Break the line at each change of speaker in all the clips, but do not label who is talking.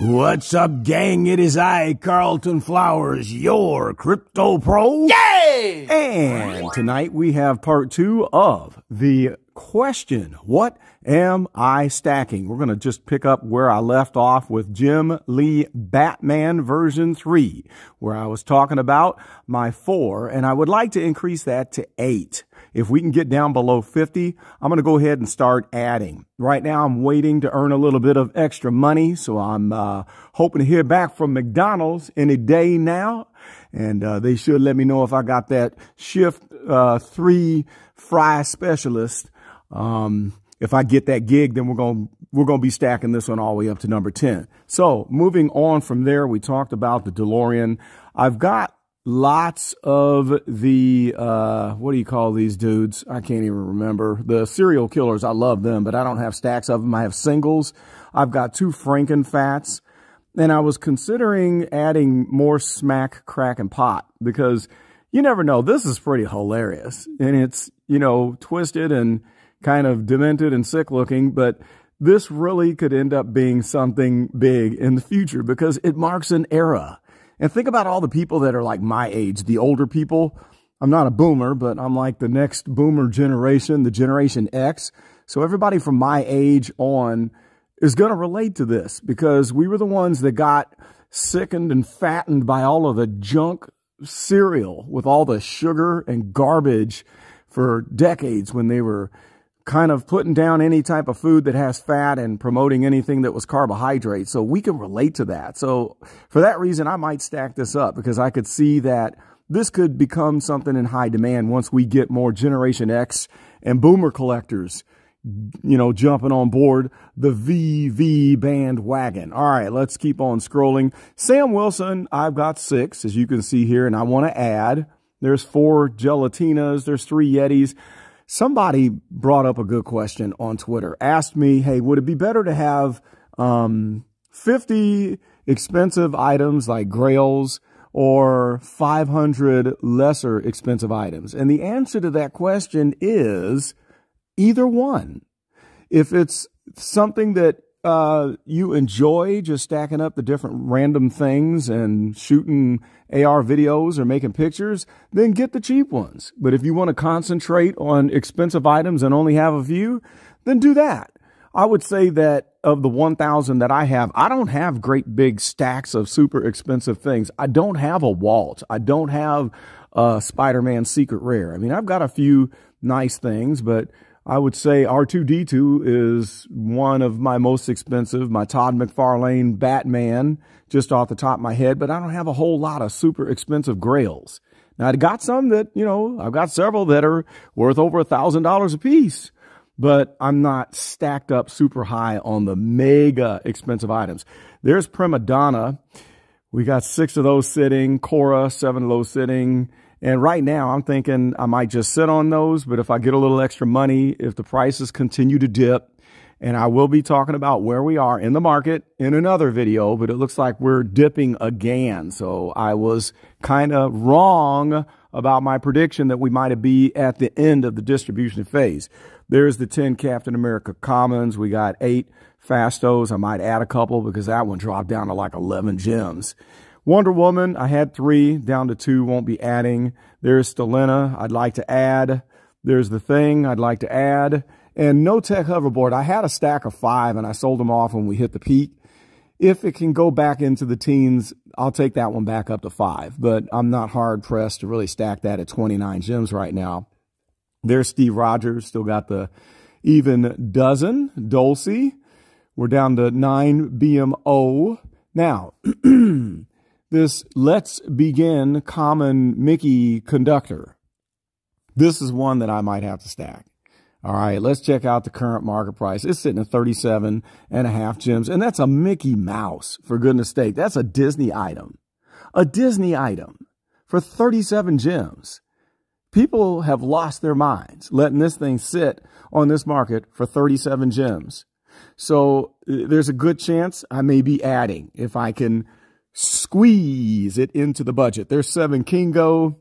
What's up, gang? It is I, Carlton Flowers, your crypto pro.
Yay!
And tonight we have part 2 of the question, what am I stacking? We're going to just pick up where I left off with Jim Lee Batman version 3, where I was talking about my 4, and I would like to increase that to 8. If we can get down below 50, I'm going to go ahead and start adding. Right now, I'm waiting to earn a little bit of extra money, so I'm hoping to hear back from McDonald's any day now. And they should let me know if I got that shift 3 fry specialist. If I get that gig, then we're gonna be stacking this one all the way up to number 10. So moving on from there, we talked about the DeLorean. I've got lots of the, what do you call these dudes? I can't even remember. The serial killers, I love them, but I don't have stacks of them. I have singles. I've got 2 Frankenfats. And I was considering adding more Smack, Crack, and Pot because you never know. This is pretty hilarious. And it's, you know, twisted and kind of demented and sick looking, but this really could end up being something big in the future because it marks an era. And think about all the people that are like my age, the older people. I'm not a boomer, but I'm like the next boomer generation, the Generation X. So everybody from my age on is going to relate to this because we were the ones that got sickened and fattened by all of the junk cereal with all the sugar and garbage for decades when they were kind of putting down any type of food that has fat and promoting anything that was carbohydrate. So we can relate to that. So for that reason, I might stack this up because I could see that this could become something in high demand once we get more Generation X and boomer collectors, you know, jumping on board the VeVe bandwagon. All right, let's keep on scrolling. Sam Wilson, I've got 6, as you can see here, and I want to add. There's 4 Gelatinas. There's 3 Yetis. Somebody brought up a good question on Twitter, asked me, hey, would it be better to have 50 expensive items like grails or 500 lesser expensive items? And the answer to that question is either one. If it's something that you enjoy, just stacking up the different random things and shooting AR videos or making pictures, then get the cheap ones. But if you want to concentrate on expensive items and only have a few, then do that. I would say that of the 1,000 that I have, I don't have great big stacks of super expensive things. I don't have a Walt. I don't have a Spider-Man Secret Rare. I mean, I've got a few nice things, but I would say R2-D2 is one of my most expensive, my Todd McFarlane Batman, just off the top of my head, but I don't have a whole lot of super expensive grails. Now, I got some that, you know, I've got several that are worth over $1,000 a piece, but I'm not stacked up super high on the mega expensive items. There's Prima Donna. We got 6 of those sitting, Cora, 7 of those sitting. And right now, I'm thinking I might just sit on those. But if I get a little extra money, if the prices continue to dip, and I will be talking about where we are in the market in another video, but it looks like we're dipping again. So I was kind of wrong about my prediction that we might be at the end of the distribution phase. There's the 10 Captain America Commons. We got 8 Fastos. I might add a couple because that one dropped down to like 11 gems. Wonder Woman, I had 3, down to 2, won't be adding. There's Stelena, I'd like to add. There's the Thing, I'd like to add. And No Tech Hoverboard, I had a stack of 5 and I sold them off when we hit the peak. If it can go back into the teens, I'll take that one back up to 5. But I'm not hard pressed to really stack that at 29 gems right now. There's Steve Rogers, still got the even dozen. Dulcie, we're down to 9 BMO. Now, this Let's Begin Common Mickey Conductor. This is one that I might have to stack. All right, let's check out the current market price. It's sitting at 37.5 gems, and that's a Mickey Mouse, for goodness sake. That's a Disney item. A Disney item for 37 gems. People have lost their minds letting this thing sit on this market for 37 gems. So there's a good chance I may be adding if I can squeeze it into the budget. There's 7 Kingo.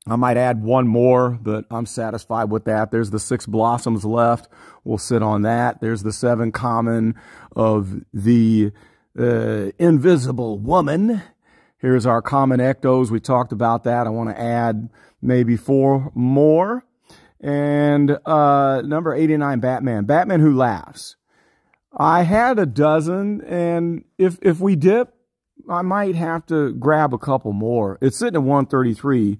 I might add 1 more, but I'm satisfied with that. There's the 6 Blossoms left. We'll sit on that. There's the 7 Common of the Invisible Woman. Here's our common ectos. We talked about that. I want to add maybe 4 more. And number 89, Batman. Batman Who Laughs. I had a dozen, and if we dip, I might have to grab a couple more. It's sitting at 133.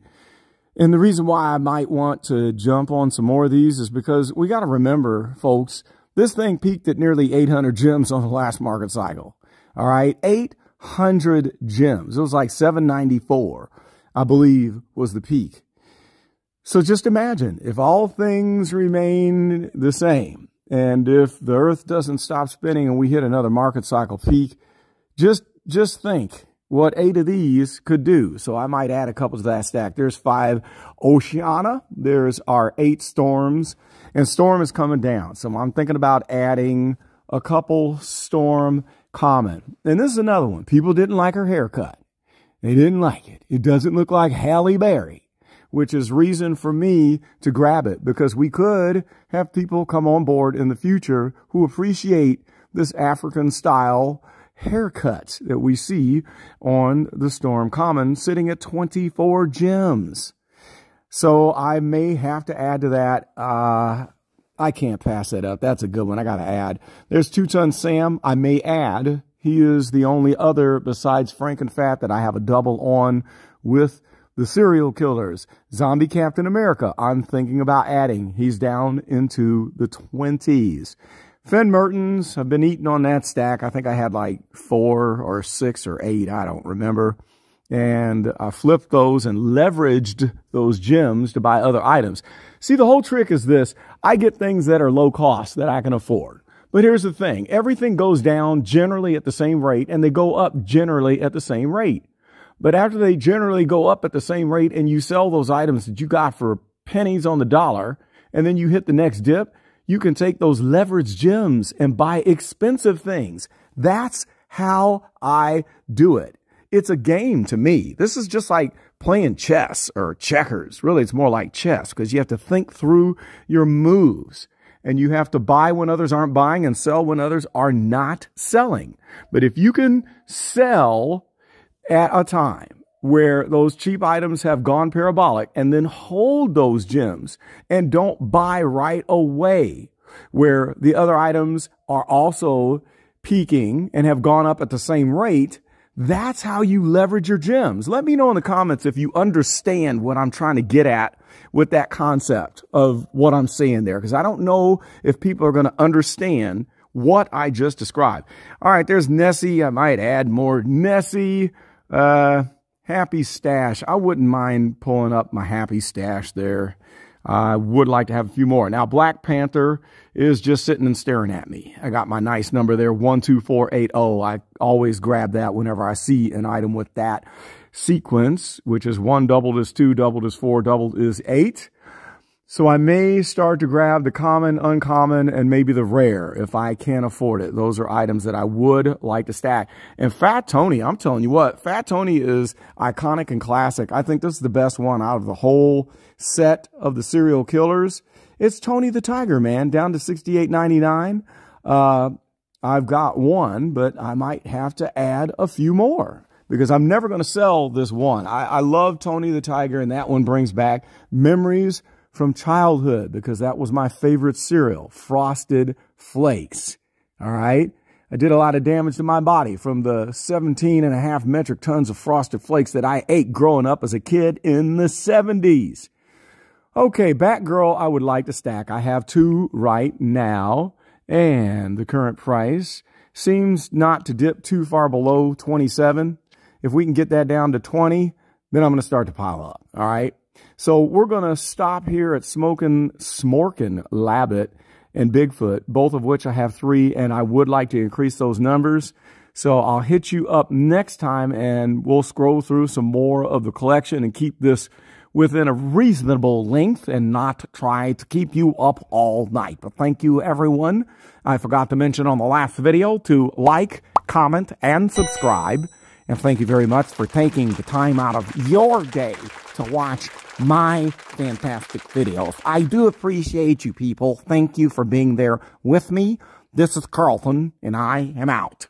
And the reason why I might want to jump on some more of these is because we got to remember, folks, this thing peaked at nearly 800 gems on the last market cycle. All right, 800 gems. It was like 794, I believe, was the peak. So just imagine if all things remain the same, and if the earth doesn't stop spinning and we hit another market cycle peak, just think what 8 of these could do. So I might add a couple to that stack. There's 5 Oceana. There's our 8 Storms, and Storm is coming down. So I'm thinking about adding a couple Storm Common. And this is another one. People didn't like her haircut. They didn't like it. It doesn't look like Halle Berry, which is reason for me to grab it, because we could have people come on board in the future who appreciate this African style haircut that we see on the Storm Common, sitting at 24 gems. So I may have to add to that. I can't pass that up. That's a good one. I got to add. There's 2-Ton Sam. I may add. He is the only other besides Frankenfat that I have a double on with the serial killers. Zombie Captain America, I'm thinking about adding. He's down into the 20s. Finn Mertens, I've been eating on that stack. I think I had like 4 or 6 or 8. I don't remember. And I flipped those and leveraged those gems to buy other items. See, the whole trick is this. I get things that are low cost that I can afford. But here's the thing. Everything goes down generally at the same rate, and they go up generally at the same rate. But after they generally go up at the same rate and you sell those items that you got for pennies on the dollar, and then you hit the next dip, you can take those leveraged gems and buy expensive things. That's how I do it. It's a game to me. This is just like playing chess or checkers. Really, it's more like chess, because you have to think through your moves, and you have to buy when others aren't buying and sell when others are not selling. But if you can sell at a time where those cheap items have gone parabolic, and then hold those gems and don't buy right away where the other items are also peaking and have gone up at the same rate, that's how you leverage your gems. Let me know in the comments if you understand what I'm trying to get at with that concept of what I'm saying there, because I don't know if people are going to understand what I just described. All right, there's Nessie. I might add more Nessie. Happy Stash. I wouldn't mind pulling up my Happy Stash there. I would like to have a few more. Now, Black Panther is just sitting and staring at me. I got my nice number there, 12480. I always grab that whenever I see an item with that sequence, which is 1 doubled is 2, doubled is 4, doubled is 8. So I may start to grab the common, uncommon, and maybe the rare if I can afford it. Those are items that I would like to stack. And Fat Tony, I'm telling you what, Fat Tony is iconic and classic. I think this is the best one out of the whole set of the serial killers. It's Tony the Tiger, man, down to $68.99. I've got one, but I might have to add a few more, because I'm never going to sell this one. I love Tony the Tiger, and that one brings back memories from childhood, because that was my favorite cereal, Frosted Flakes. All right. I did a lot of damage to my body from the 17.5 metric tons of Frosted Flakes that I ate growing up as a kid in the 70s. Okay, Batgirl, I would like to stack. I have 2 right now, and the current price seems not to dip too far below 27. If we can get that down to 20, then I'm going to start to pile up. All right. So we're going to stop here at Smorkin' Labbit and Bigfoot, both of which I have 3, and I would like to increase those numbers. So I'll hit you up next time, and we'll scroll through some more of the collection and keep this within a reasonable length and not try to keep you up all night. But thank you, everyone. I forgot to mention on the last video to like, comment, and subscribe. And thank you very much for taking the time out of your day to watch my fantastic videos. I do appreciate you people. Thank you for being there with me. This is Carlton, and I am out.